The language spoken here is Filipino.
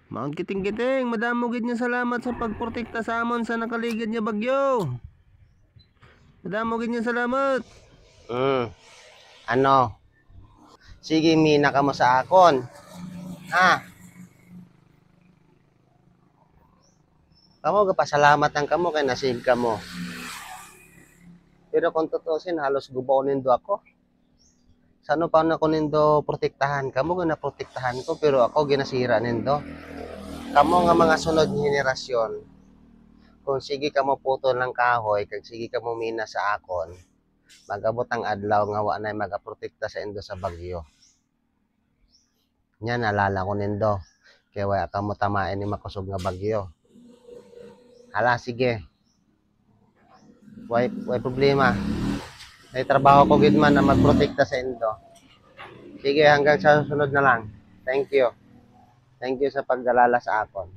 Maong kiting-kiting, madamo gid niya salamat sa pagprotekta sa amon sa nakaligid niya bagyo. Madamo gid niya salamat. Ano? Sige, mina ka mo sa akon. Ha? Kamo gapasalamat ang kamo kay nasave ka mo. Pero kung tutusin, halos gubaw nindo ako. Sano pa na ko nindo protektahan? Kamo nga naprotektahan ko, pero ako ginasira nindo. Kamo nga mga sunod henerasyon, kung sige ka mo putol ng kahoy, kag sige ka mo mina sa akon, magabot ang adlaw nga wa na magaprotekta sa indo sa bagyo. Nya nalala ko nindo. Kaya wala ka mo tamain ni makusog nga bagyo. Hala, sige. Way problema. May trabaho ko gid man na magprotekta sa indo. Sige, hanggang sa susunod na lang. Thank you. Thank you sa pagdalala sa akon.